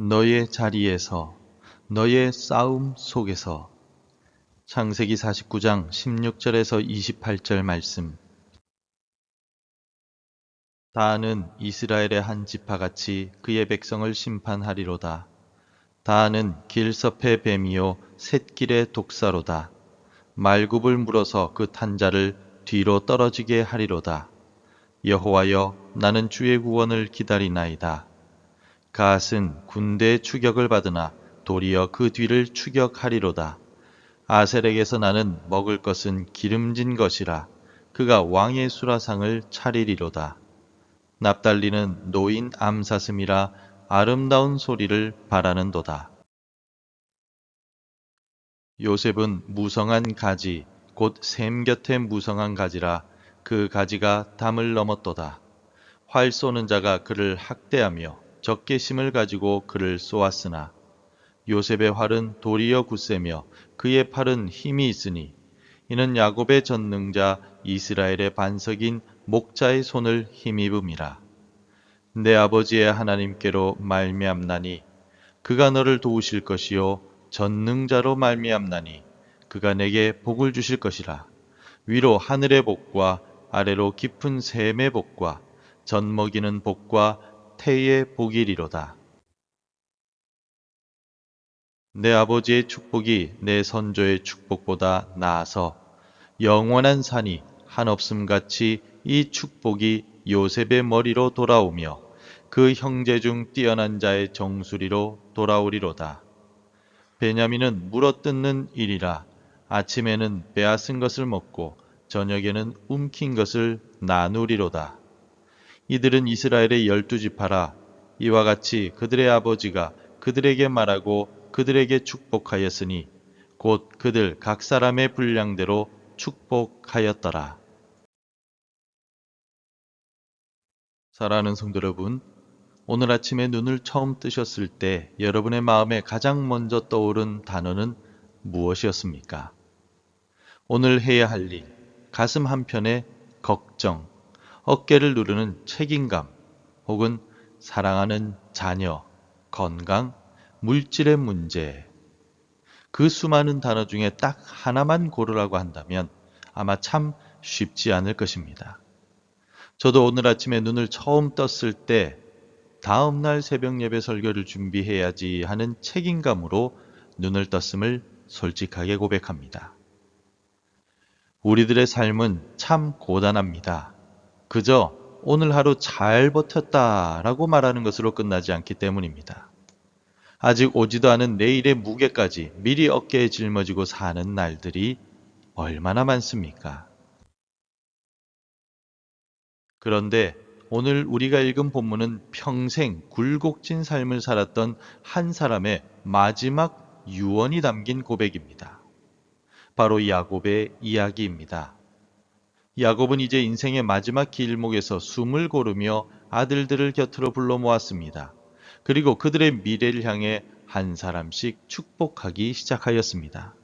너의 자리에서, 너의 싸움 속에서. 창세기 49장 16절에서 28절 말씀. 다하는 이스라엘의 한 지파같이 그의 백성을 심판하리로다. 다하는 길섭의 뱀이요 샛길의 독사로다. 말굽을 물어서 그 탄자를 뒤로 떨어지게 하리로다. 여호와여, 나는 주의 구원을 기다리나이다. 갓은 군대의 추격을 받으나 도리어 그 뒤를 추격하리로다. 아셀에게서 나는 먹을 것은 기름진 것이라. 그가 왕의 수라상을 차리리로다. 납달리는 노인 암사슴이라 아름다운 소리를 바라는도다. 요셉은 무성한 가지, 곧 샘 곁에 무성한 가지라. 그 가지가 담을 넘었도다. 활 쏘는 자가 그를 학대하며 적개심을 가지고 그를 쏘았으나 요셉의 활은 도리어 굳세며 그의 팔은 힘이 있으니 이는 야곱의 전능자 이스라엘의 반석인 목자의 손을 힘입음이라. 내 아버지의 하나님께로 말미암나니 그가 너를 도우실 것이요 전능자로 말미암나니 그가 내게 복을 주실 것이라. 위로 하늘의 복과 아래로 깊은 샘의 복과 젖먹이는 복과 태의 복이리로다. 내 아버지의 축복이 내 선조의 축복보다 나아서 영원한 산이 한없음같이 이 축복이 요셉의 머리로 돌아오며 그 형제 중 뛰어난 자의 정수리로 돌아오리로다. 베냐민은 물어뜯는 일이라. 아침에는 빼앗은 것을 먹고 저녁에는 움킨 것을 나누리로다. 이들은 이스라엘의 12지파라. 이와 같이 그들의 아버지가 그들에게 말하고 그들에게 축복하였으니 곧 그들 각 사람의 분량대로 축복하였더라. 사랑하는 성도 여러분, 오늘 아침에 눈을 처음 뜨셨을 때 여러분의 마음에 가장 먼저 떠오른 단어는 무엇이었습니까? 오늘 해야 할 일, 가슴 한편에 걱정, 어깨를 누르는 책임감, 혹은 사랑하는 자녀, 건강, 물질의 문제. 그 수많은 단어 중에 딱 하나만 고르라고 한다면 아마 참 쉽지 않을 것입니다. 저도 오늘 아침에 눈을 처음 떴을 때 다음날 새벽 예배 설교를 준비해야지 하는 책임감으로 눈을 떴음을 솔직하게 고백합니다. 우리들의 삶은 참 고단합니다. 그저 오늘 하루 잘 버텼다라고 말하는 것으로 끝나지 않기 때문입니다. 아직 오지도 않은 내일의 무게까지 미리 어깨에 짊어지고 사는 날들이 얼마나 많습니까? 그런데 오늘 우리가 읽은 본문은 평생 굴곡진 삶을 살았던 한 사람의 마지막 유언이 담긴 고백입니다. 바로 야곱의 이야기입니다. 야곱은 이제 인생의 마지막 길목에서 숨을 고르며 아들들을 곁으로 불러 모았습니다. 그리고 그들의 미래를 향해 한 사람씩 축복하기 시작하였습니다.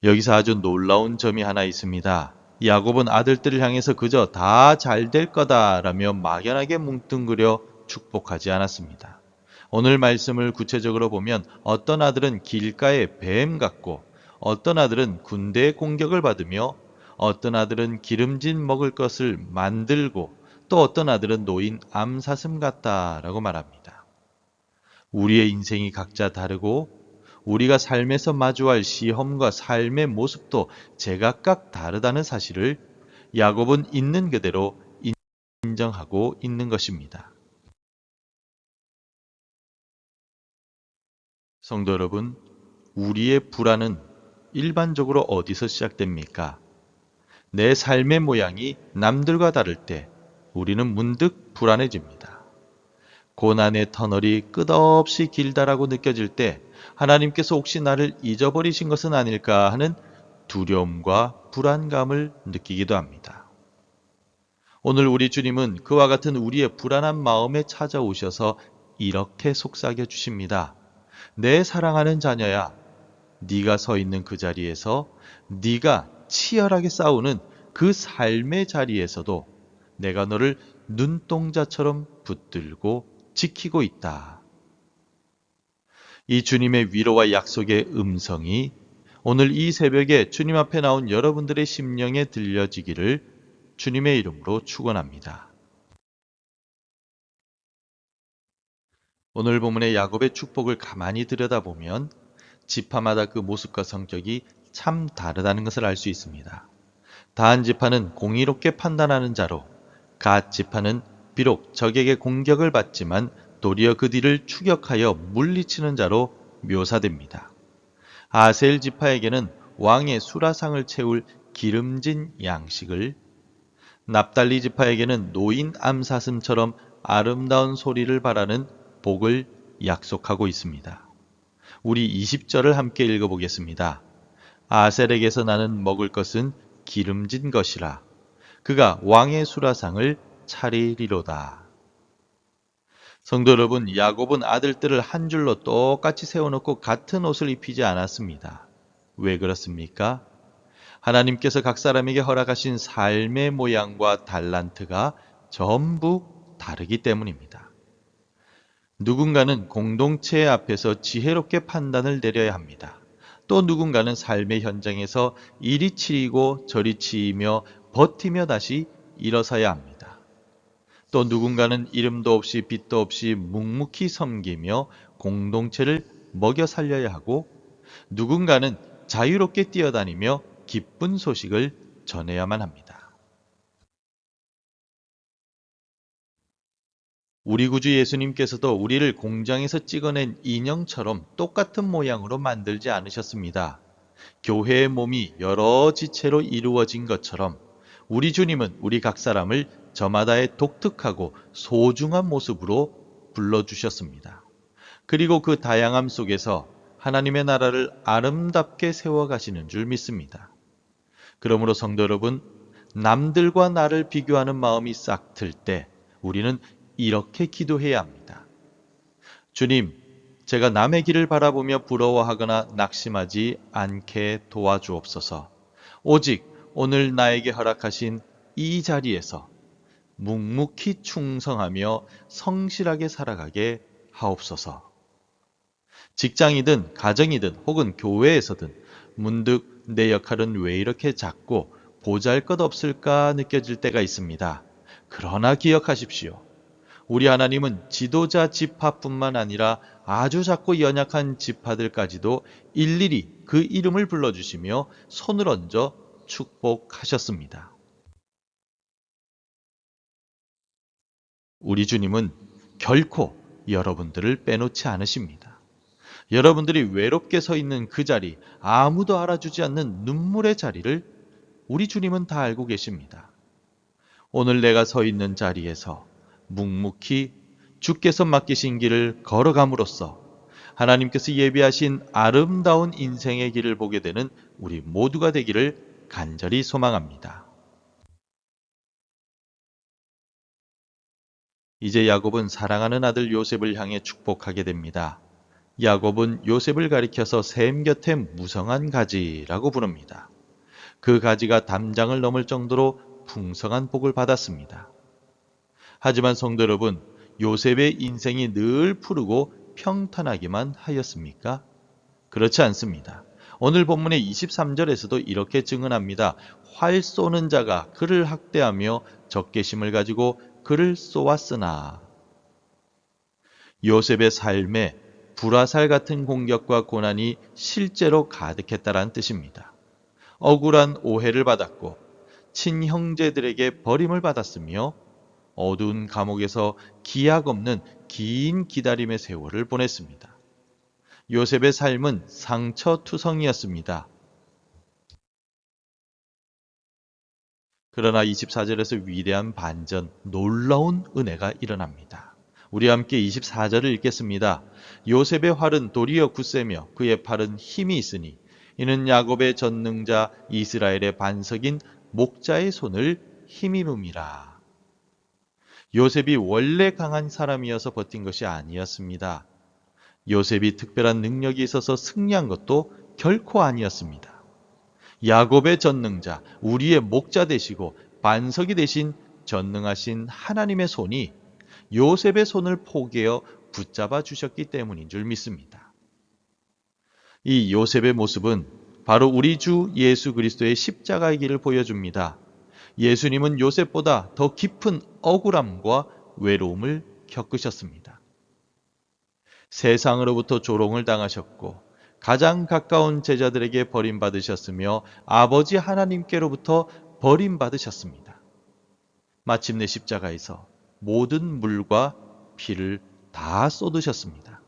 여기서 아주 놀라운 점이 하나 있습니다. 야곱은 아들들을 향해서 그저 다 잘 될 거다라며 막연하게 뭉뚱그려 축복하지 않았습니다. 오늘 말씀을 구체적으로 보면 어떤 아들은 길가의 뱀 같고 어떤 아들은 군대의 공격을 받으며 어떤 아들은 기름진 먹을 것을 만들고 또 어떤 아들은 노인 암사슴 같다라고 말합니다. 우리의 인생이 각자 다르고 우리가 삶에서 마주할 시험과 삶의 모습도 제각각 다르다는 사실을 야곱은 있는 그대로 인정하고 있는 것입니다. 성도 여러분, 우리의 불안은 일반적으로 어디서 시작됩니까? 내 삶의 모양이 남들과 다를 때 우리는 문득 불안해집니다. 고난의 터널이 끝없이 길다라고 느껴질 때 하나님께서 혹시 나를 잊어버리신 것은 아닐까 하는 두려움과 불안감을 느끼기도 합니다. 오늘 우리 주님은 그와 같은 우리의 불안한 마음에 찾아오셔서 이렇게 속삭여 주십니다. 내 사랑하는 자녀야, 네가 서 있는 그 자리에서 네가 치열하게 싸우는 그 삶의 자리에서도 내가 너를 눈동자처럼 붙들고 지키고 있다. 이 주님의 위로와 약속의 음성이 오늘 이 새벽에 주님 앞에 나온 여러분들의 심령에 들려지기를 주님의 이름으로 축원합니다. 오늘 본문의 야곱의 축복을 가만히 들여다보면 지파마다 그 모습과 성격이 참 다르다는 것을 알 수 있습니다. 다한 지파는 공의롭게 판단하는 자로, 갓 지파는 비록 적에게 공격을 받지만 도리어 그 뒤를 추격하여 물리치는 자로 묘사됩니다. 아셀 지파에게는 왕의 수라상을 채울 기름진 양식을, 납달리 지파에게는 노인 암사슴처럼 아름다운 소리를 바라는 복을 약속하고 있습니다. 우리 20절을 함께 읽어보겠습니다. 아셀에게서 나는 먹을 것은 기름진 것이라. 그가 왕의 수라상을 차리리로다. 성도 여러분, 야곱은 아들들을 한 줄로 똑같이 세워놓고 같은 옷을 입히지 않았습니다. 왜 그렇습니까? 하나님께서 각 사람에게 허락하신 삶의 모양과 달란트가 전부 다르기 때문입니다. 누군가는 공동체 앞에서 지혜롭게 판단을 내려야 합니다. 또 누군가는 삶의 현장에서 이리 치이고 저리 치이며 버티며 다시 일어서야 합니다. 또 누군가는 이름도 없이 빛도 없이 묵묵히 섬기며 공동체를 먹여 살려야 하고, 누군가는 자유롭게 뛰어다니며 기쁜 소식을 전해야만 합니다. 우리 구주 예수님께서도 우리를 공장에서 찍어낸 인형처럼 똑같은 모양으로 만들지 않으셨습니다. 교회의 몸이 여러 지체로 이루어진 것처럼 우리 주님은 우리 각 사람을 저마다의 독특하고 소중한 모습으로 불러주셨습니다. 그리고 그 다양함 속에서 하나님의 나라를 아름답게 세워가시는 줄 믿습니다. 그러므로 성도 여러분, 남들과 나를 비교하는 마음이 싹 들 때 우리는 이렇게 기도해야 합니다. 주님, 제가 남의 길을 바라보며 부러워하거나 낙심하지 않게 도와주옵소서. 오직 오늘 나에게 허락하신 이 자리에서 묵묵히 충성하며 성실하게 살아가게 하옵소서. 직장이든 가정이든 혹은 교회에서든 문득 내 역할은 왜 이렇게 작고 보잘것없을까 느껴질 때가 있습니다. 그러나 기억하십시오. 우리 하나님은 지도자 지파뿐만 아니라 아주 작고 연약한 지파들까지도 일일이 그 이름을 불러주시며 손을 얹어 축복하셨습니다. 우리 주님은 결코 여러분들을 빼놓지 않으십니다. 여러분들이 외롭게 서 있는 그 자리, 아무도 알아주지 않는 눈물의 자리를 우리 주님은 다 알고 계십니다. 오늘 내가 서 있는 자리에서 묵묵히 주께서 맡기신 길을 걸어감으로써 하나님께서 예비하신 아름다운 인생의 길을 보게 되는 우리 모두가 되기를 간절히 소망합니다. 이제 야곱은 사랑하는 아들 요셉을 향해 축복하게 됩니다. 야곱은 요셉을 가리켜서 샘 곁에 무성한 가지라고 부릅니다. 그 가지가 담장을 넘을 정도로 풍성한 복을 받았습니다. 하지만 성도 여러분, 요셉의 인생이 늘 푸르고 평탄하기만 하였습니까? 그렇지 않습니다. 오늘 본문의 23절에서도 이렇게 증언합니다. 활 쏘는 자가 그를 학대하며 적개심을 가지고 그를 쏘았으나. 요셉의 삶에 불화살 같은 공격과 고난이 실제로 가득했다는 뜻입니다. 억울한 오해를 받았고 친형제들에게 버림을 받았으며 어두운 감옥에서 기약 없는 긴 기다림의 세월을 보냈습니다. 요셉의 삶은 상처투성이었습니다. 그러나 24절에서 위대한 반전, 놀라운 은혜가 일어납니다. 우리 함께 24절을 읽겠습니다. 요셉의 활은 도리어 굳세며 그의 팔은 힘이 있으니 이는 야곱의 전능자 이스라엘의 반석인 목자의 손을 힘입음이라. 요셉이 원래 강한 사람이어서 버틴 것이 아니었습니다. 요셉이 특별한 능력이 있어서 승리한 것도 결코 아니었습니다. 야곱의 전능자, 우리의 목자 되시고 반석이 되신 전능하신 하나님의 손이 요셉의 손을 포개어 붙잡아 주셨기 때문인 줄 믿습니다. 이 요셉의 모습은 바로 우리 주 예수 그리스도의 십자가의 길을 보여줍니다. 예수님은 요셉보다 더 깊은 억울함과 외로움을 겪으셨습니다. 세상으로부터 조롱을 당하셨고 가장 가까운 제자들에게 버림받으셨으며 아버지 하나님께로부터 버림받으셨습니다. 마침내 십자가에서 모든 물과 피를 다 쏟으셨습니다.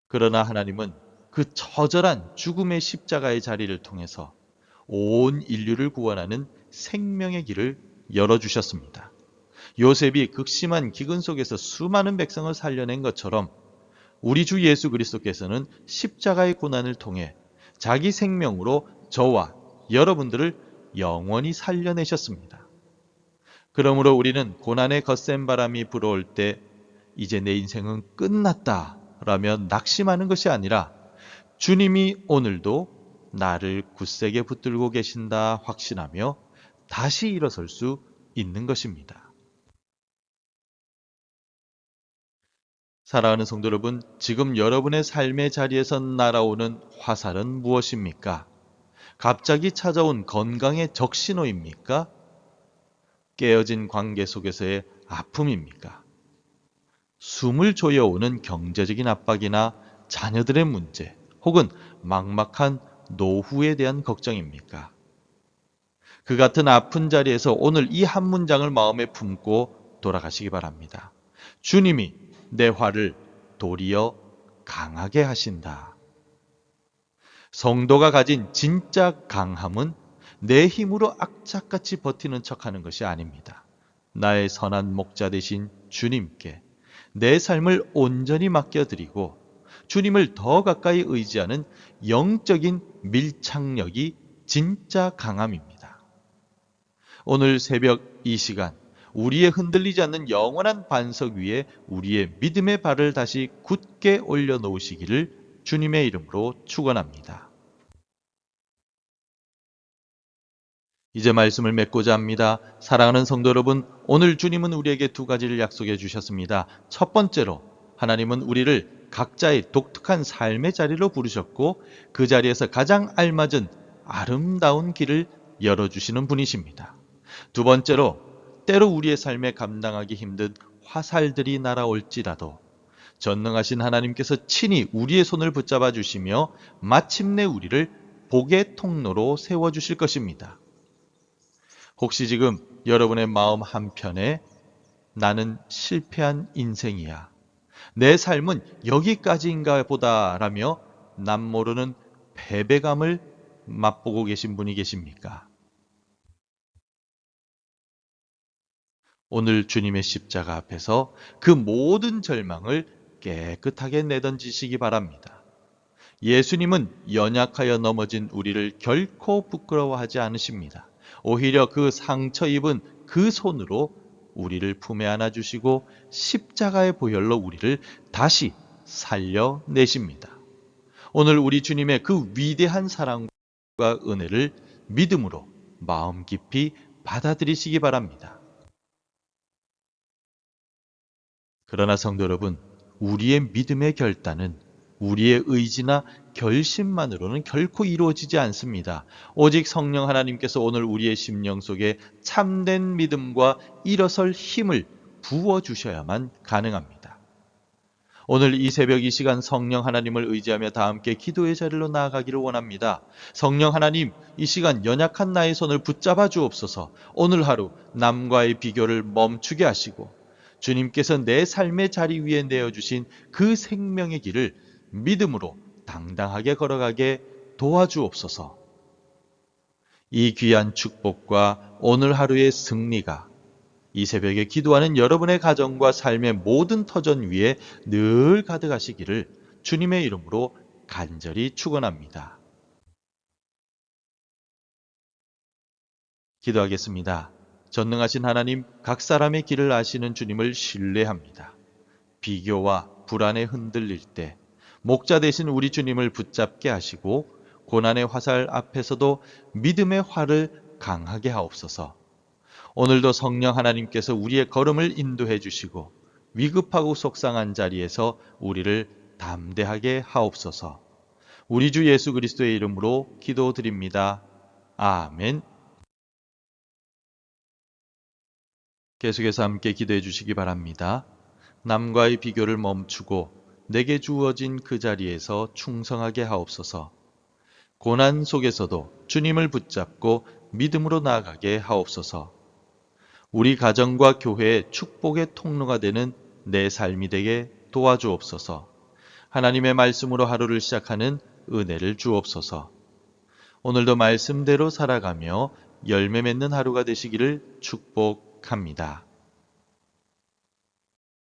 그러나 하나님은 그 처절한 죽음의 십자가의 자리를 통해서 온 인류를 구원하는 생명의 길을 열어주셨습니다. 요셉이 극심한 기근 속에서 수많은 백성을 살려낸 것처럼 우리 주 예수 그리스도께서는 십자가의 고난을 통해 자기 생명으로 저와 여러분들을 영원히 살려내셨습니다. 그러므로 우리는 고난의 거센 바람이 불어올 때 이제 내 인생은 끝났다 라며 낙심하는 것이 아니라 주님이 오늘도 나를 굳세게 붙들고 계신다 확신하며 다시 일어설 수 있는 것입니다. 사랑하는 성도 여러분, 지금 여러분의 삶의 자리에서 날아오는 화살은 무엇입니까? 갑자기 찾아온 건강의 적신호입니까? 깨어진 관계 속에서의 아픔입니까? 숨을 조여오는 경제적인 압박이나 자녀들의 문제, 혹은 막막한 노후에 대한 걱정입니까? 그 같은 아픈 자리에서 오늘 이 한 문장을 마음에 품고 돌아가시기 바랍니다. 주님이 내 화를 도리어 강하게 하신다. 성도가 가진 진짜 강함은 내 힘으로 악착같이 버티는 척하는 것이 아닙니다. 나의 선한 목자 되신 주님께 내 삶을 온전히 맡겨드리고 주님을 더 가까이 의지하는 영적인 밀착력이 진짜 강함입니다. 오늘 새벽 이 시간 우리의 흔들리지 않는 영원한 반석 위에 우리의 믿음의 발을 다시 굳게 올려놓으시기를 주님의 이름으로 축원합니다. 이제 말씀을 맺고자 합니다. 사랑하는 성도 여러분, 오늘 주님은 우리에게 두 가지를 약속해 주셨습니다. 첫 번째로 하나님은 우리를 각자의 독특한 삶의 자리로 부르셨고 그 자리에서 가장 알맞은 아름다운 길을 열어주시는 분이십니다. 두 번째로 때로 우리의 삶에 감당하기 힘든 화살들이 날아올지라도 전능하신 하나님께서 친히 우리의 손을 붙잡아 주시며 마침내 우리를 복의 통로로 세워주실 것입니다. 혹시 지금 여러분의 마음 한편에 나는 실패한 인생이야, 내 삶은 여기까지인가 보다라며 남모르는 패배감을 맛보고 계신 분이 계십니까? 오늘 주님의 십자가 앞에서 그 모든 절망을 깨끗하게 내던지시기 바랍니다. 예수님은 연약하여 넘어진 우리를 결코 부끄러워하지 않으십니다. 오히려 그 상처 입은 그 손으로 우리를 품에 안아주시고 십자가의 보혈로 우리를 다시 살려내십니다. 오늘 우리 주님의 그 위대한 사랑과 은혜를 믿음으로 마음 깊이 받아들이시기 바랍니다. 그러나 성도 여러분, 우리의 믿음의 결단은 우리의 의지나 결심만으로는 결코 이루어지지 않습니다. 오직 성령 하나님께서 오늘 우리의 심령 속에 참된 믿음과 일어설 힘을 부어주셔야만 가능합니다. 오늘 이 새벽 이 시간 성령 하나님을 의지하며 다 함께 기도의 자리로 나아가기를 원합니다. 성령 하나님, 이 시간 연약한 나의 손을 붙잡아 주옵소서. 오늘 하루 남과의 비교를 멈추게 하시고 주님께서 내 삶의 자리 위에 내어주신 그 생명의 길을 믿음으로 당당하게 걸어가게 도와주옵소서. 이 귀한 축복과 오늘 하루의 승리가 이 새벽에 기도하는 여러분의 가정과 삶의 모든 터전 위에 늘 가득하시기를 주님의 이름으로 간절히 축원합니다. 기도하겠습니다. 전능하신 하나님, 각 사람의 길을 아시는 주님을 신뢰합니다. 비교와 불안에 흔들릴 때 목자 되신 우리 주님을 붙잡게 하시고 고난의 화살 앞에서도 믿음의 활을 강하게 하옵소서. 오늘도 성령 하나님께서 우리의 걸음을 인도해 주시고 위급하고 속상한 자리에서 우리를 담대하게 하옵소서. 우리 주 예수 그리스도의 이름으로 기도드립니다. 아멘. 계속해서 함께 기도해 주시기 바랍니다. 남과의 비교를 멈추고 내게 주어진 그 자리에서 충성하게 하옵소서. 고난 속에서도 주님을 붙잡고 믿음으로 나아가게 하옵소서. 우리 가정과 교회의 축복의 통로가 되는 내 삶이 되게 도와주옵소서. 하나님의 말씀으로 하루를 시작하는 은혜를 주옵소서. 오늘도 말씀대로 살아가며 열매 맺는 하루가 되시기를 축복합니다.